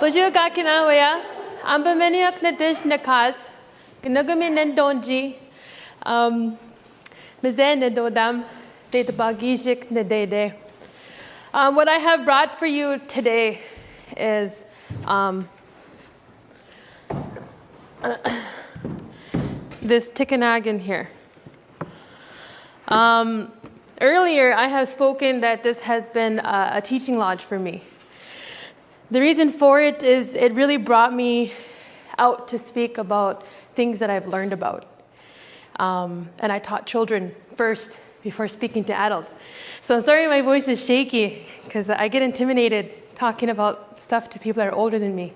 Baju ka kinawaya, amba meniak na dish na kas, kinagamin na donji, mizen na dodam, de bagijik na de. What I have brought for you today is this Tikinagan here. Earlier, I have spoken that this has been a teaching lodge for me. The reason for it is it really brought me out to speak about things that I've learned about. And I taught children first before speaking to adults. So I'm sorry my voice is shaky because I get intimidated talking about stuff to people that are older than me.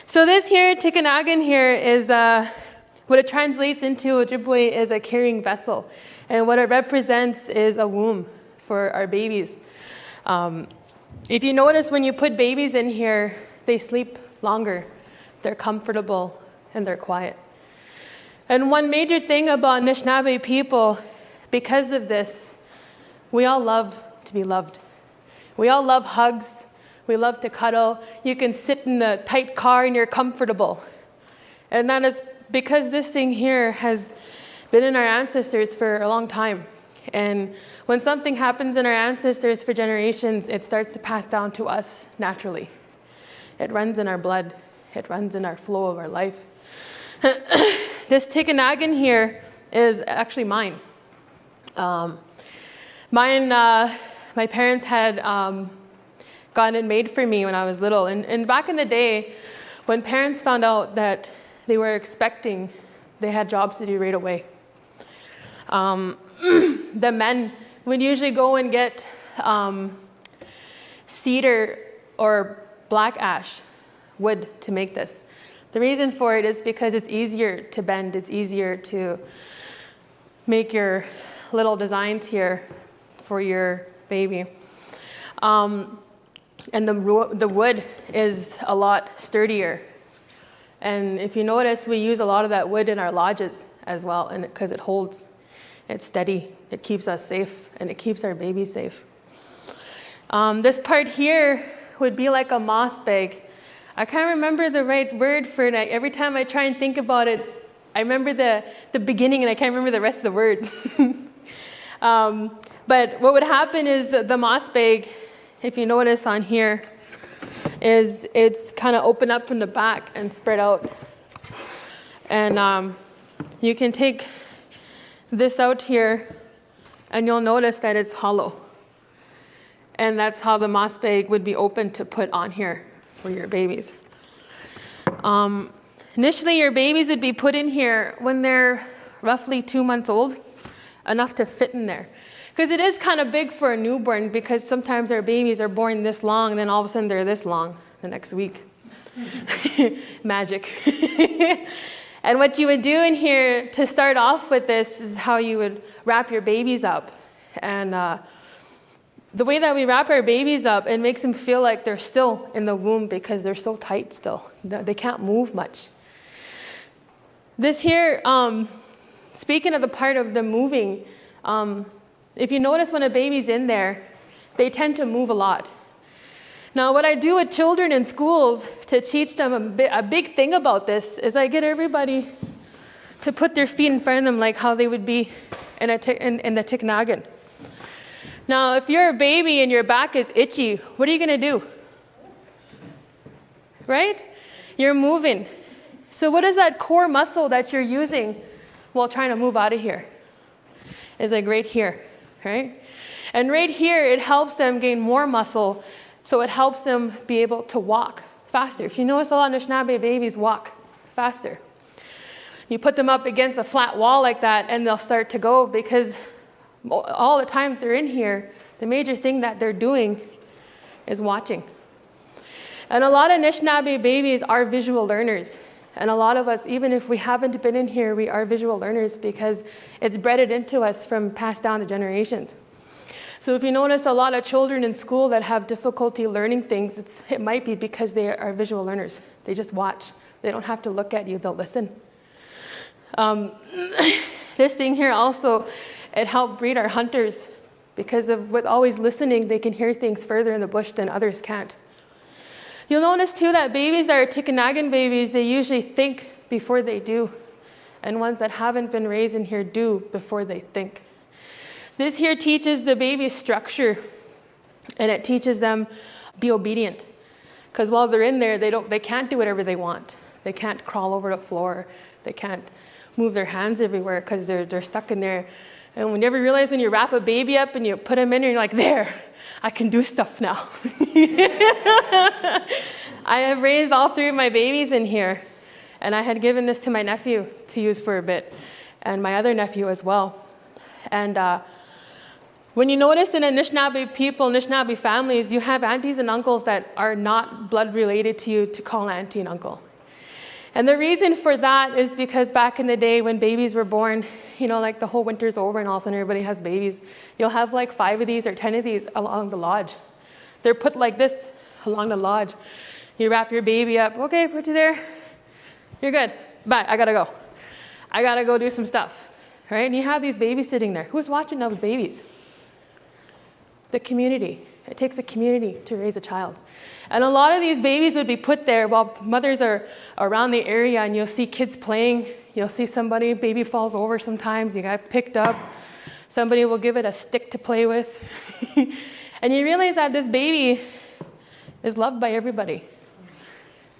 So this here, Tikinagan here, is what it translates into Ojibwe is a carrying vessel. And what it represents is a womb for our babies. If you notice, when you put babies in here, they sleep longer, they're comfortable, and they're quiet. And one major thing about Anishinaabe people, because of this, we all love to be loved. We all love hugs. We love to cuddle. You can sit in a tight car and you're comfortable. And that is because this thing here has been in our ancestors for a long time. And when something happens in our ancestors for generations, it starts to pass down to us naturally. It runs in our blood. It runs in our flow of our life. This Tikinagan here is actually mine. My parents had gotten it made for me when I was little. And back in the day, when parents found out that they were expecting, they had jobs to do right away. The men would usually go and get cedar or black ash wood to make this. The reason for it is because it's easier to bend, it's easier to make your little designs here for your baby. And the wood is a lot sturdier. And if you notice, we use a lot of that wood in our lodges as well, and because it holds. It's steady, it keeps us safe, and it keeps our babies safe. This part here would be like a moss bag. I can't remember the right word for it. Every time I try and think about it, I remember the beginning and I can't remember the rest of the word. But what would happen is the moss bag, if you notice on here, is it's kind of open up from the back and spread out. And you can take this out here, and you'll notice that it's hollow. And that's how the moss bag would be open to put on here for your babies. Initially, your babies would be put in here when they're roughly 2 months old, enough to fit in there. Because it is kind of big for a newborn, because sometimes our babies are born this long, and then all of a sudden they're this long the next week. Magic. And what you would do in here to start off with this is how you would wrap your babies up. And the way that we wrap our babies up, it makes them feel like they're still in the womb because they're so tight still. They can't move much. This here, speaking of the part of the moving, if you notice when a baby's in there, they tend to move a lot. Now, what I do with children in schools to teach them a big thing about this is I get everybody to put their feet in front of them like how they would be in the Tikinagan. Now, if you're a baby and your back is itchy, what are you going to do? Right? You're moving. So what is that core muscle that you're using while trying to move out of here? It's like right here, right? And right here, it helps them gain more muscle. So it helps them be able to walk faster. If you notice, a lot of Anishinaabe babies walk faster. You put them up against a flat wall like that, and they'll start to go, because all the time they're in here, the major thing that they're doing is watching. And a lot of Anishinaabe babies are visual learners. And a lot of us, even if we haven't been in here, we are visual learners because it's bred into us from passed down to generations. So if you notice a lot of children in school that have difficulty learning things, it might be because they are visual learners. They just watch. They don't have to look at you, they'll listen. This thing here also, it helped breed our hunters, because with always listening, they can hear things further in the bush than others can't. You'll notice too that babies that are Tikinagan babies, they usually think before they do. And ones that haven't been raised in here do before they think. This here teaches the baby structure, and it teaches them be obedient. Because while they're in there, they can't do whatever they want. They can't crawl over the floor. They can't move their hands everywhere because they're stuck in there. And when you ever realize when you wrap a baby up and you put him in and you're like, there, I can do stuff now. I have raised all 3 of my babies in here. And I had given this to my nephew to use for a bit. And my other nephew as well. And when you notice in Anishinaabe people, Anishinaabe families, you have aunties and uncles that are not blood related to you to call auntie and uncle. And the reason for that is because back in the day when babies were born, you know, like the whole winter's over and all of a sudden everybody has babies. You'll have like 5 of these or 10 of these along the lodge. They're put like this along the lodge. You wrap your baby up. Okay, put you there. You're good. Bye, I gotta go. I gotta go do some stuff. Right? And you have these babies sitting there. Who's watching those babies? The community. It takes a community to raise a child. And a lot of these babies would be put there while mothers are around the area, and you'll see kids playing. You'll see somebody, baby falls over sometimes, you got picked up. Somebody will give it a stick to play with. And you realize that this baby is loved by everybody.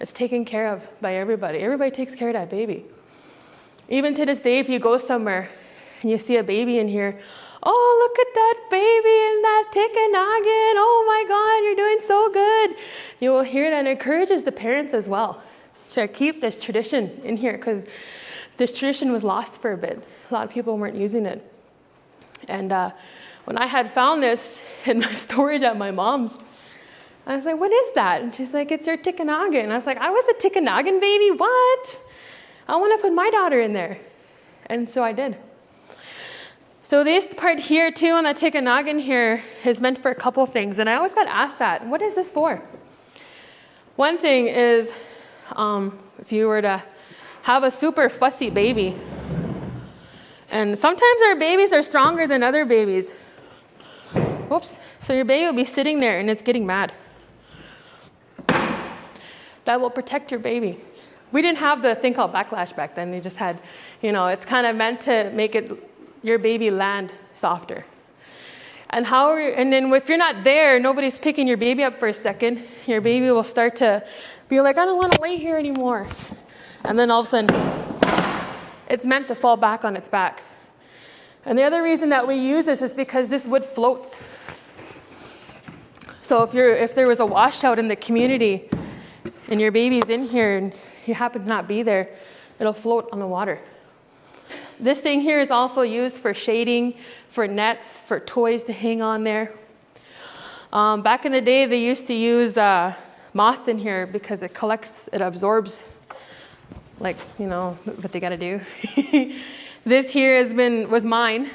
It's taken care of by everybody. Everybody takes care of that baby. Even to this day, if you go somewhere and you see a baby in here, oh, look at that baby in that Tikinagan. Oh my God, you're doing so good. You will hear that. It encourages the parents as well to keep this tradition in here, because this tradition was lost for a bit. A lot of people weren't using it. And when I had found this in my storage at my mom's, I was like, what is that? And she's like, it's your Tikinagan. And I was like, I was a Tikinagan baby? What? I want to put my daughter in there. And so I did. So this part here too on the Tikinagan here is meant for a couple things. And I always got asked that, what is this for? One thing is, if you were to have a super fussy baby, and sometimes our babies are stronger than other babies. Whoops. So your baby will be sitting there and it's getting mad. That will protect your baby. We didn't have the thing called backlash back then. We just had, it's kind of meant to make your baby land softer. And then if you're not there, nobody's picking your baby up for a second, your baby will start to be like, I don't want to lay here anymore. And then all of a sudden, it's meant to fall back on its back. And the other reason that we use this is because this wood floats. So if there was a washout in the community and your baby's in here and you happen to not be there, it'll float on the water. This thing here is also used for shading, for nets, for toys to hang on there. Back in the day, they used to use moss in here because it absorbs, what they got to do. This here was mine.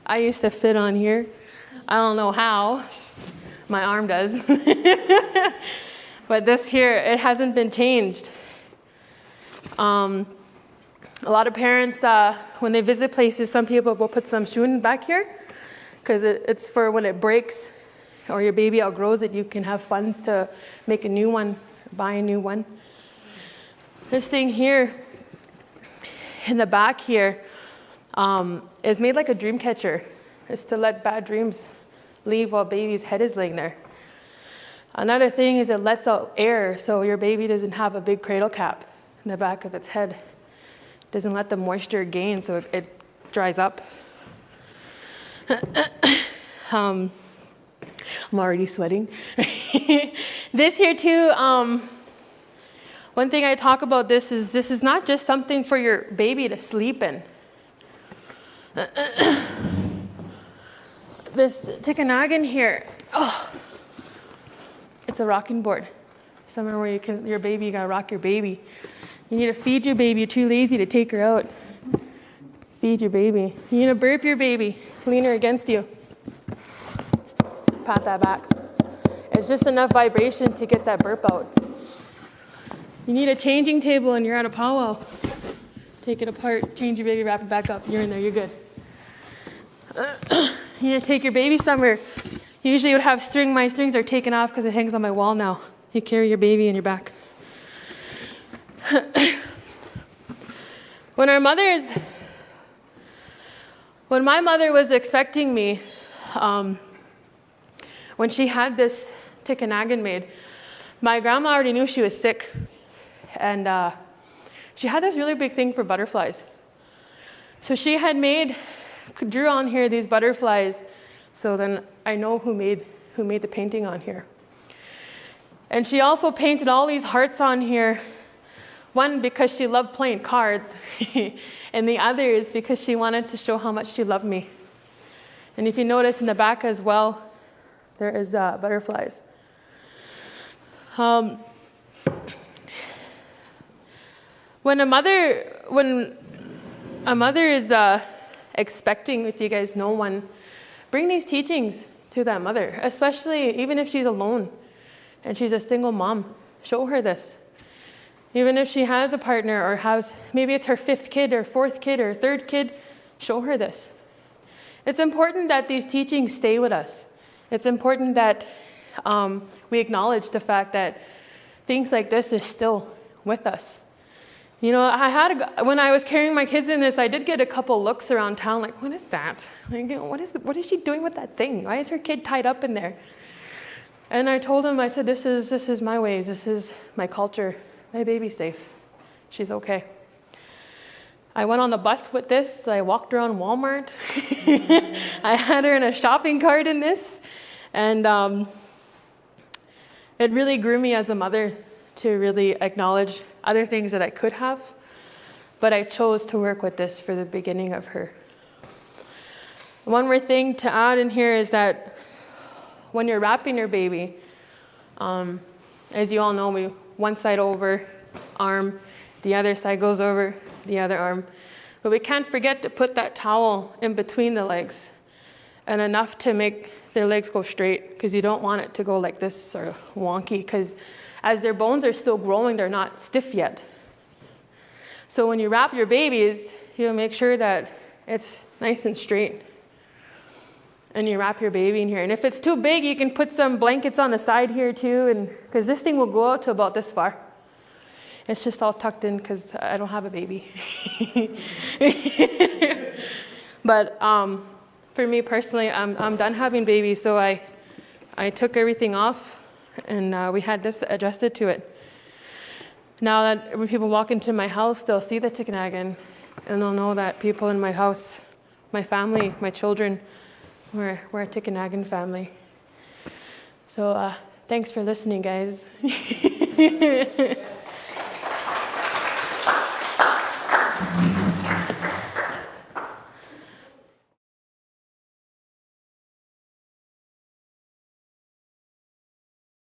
I used to fit on here. I don't know how. My arm does. But this here, it hasn't been changed. A lot of parents, when they visit places, some people will put some shun back here because it's for when it breaks or your baby outgrows it, you can have funds to make a new one, buy a new one. This thing here in the back here is made like a dream catcher. It's to let bad dreams leave while baby's head is laying there. Another thing is it lets out air so your baby doesn't have a big cradle cap in the back of its head. Doesn't let the moisture gain so it dries up. I'm already sweating. This here too, one thing I talk about this is not just something for your baby to sleep in. This Tikinagan here, it's a rocking board. Somewhere where you gotta rock your baby. You need to feed your baby. You're too lazy to take her out. Feed your baby. You need to burp your baby. Lean her against you. Pat that back. It's just enough vibration to get that burp out. You need a changing table and you're at a powwow. Take it apart, change your baby, wrap it back up. You're in there, you're good. You need to take your baby somewhere. Usually you would have string. My strings are taken off because it hangs on my wall now. You carry your baby in your back. When my mother was expecting me, when she had this Tikinagan made, my grandma already knew she was sick. And she had this really big thing for butterflies. So she had drew on here these butterflies. So then I know who made the painting on here. And she also painted all these hearts on here. One, because she loved playing cards. And the other is because she wanted to show how much she loved me. And if you notice in the back as well, there is butterflies. When a mother is expecting, if you guys know one, bring these teachings to that mother, especially even if she's alone and she's a single mom. Show her this. Even if she has a partner or maybe it's her 5th kid or 4th kid or 3rd kid, show her this. It's important that these teachings stay with us. It's important that we acknowledge the fact that things like this is still with us. You know, when I was carrying my kids in this, I did get a couple looks around town, like, what is that? Like, what is she doing with that thing? Why is her kid tied up in there? And I told him, I said, this is my ways. This is my culture. My baby's safe. She's okay. I went on the bus with this. I walked around Walmart. I had her in a shopping cart in this. And it really grew me as a mother to really acknowledge other things that I could have. But I chose to work with this for the beginning of her. One more thing to add in here is that when you're wrapping your baby, as you all know, one side over, arm, the other side goes over the other arm. But we can't forget to put that towel in between the legs and enough to make their legs go straight, because you don't want it to go like this or wonky, because as their bones are still growing, they're not stiff yet. So when you wrap your babies, you make sure that it's nice and straight. And you wrap your baby in here. And if it's too big, you can put some blankets on the side here too, and because this thing will go out to about this far. It's just all tucked in because I don't have a baby. But for me personally, I'm done having babies, so I took everything off, and we had this adjusted to it. Now that when people walk into my house, they'll see the Tikinagan, and they'll know that people in my house, my family, my children, we're a Tikinagan family. So thanks for listening, guys.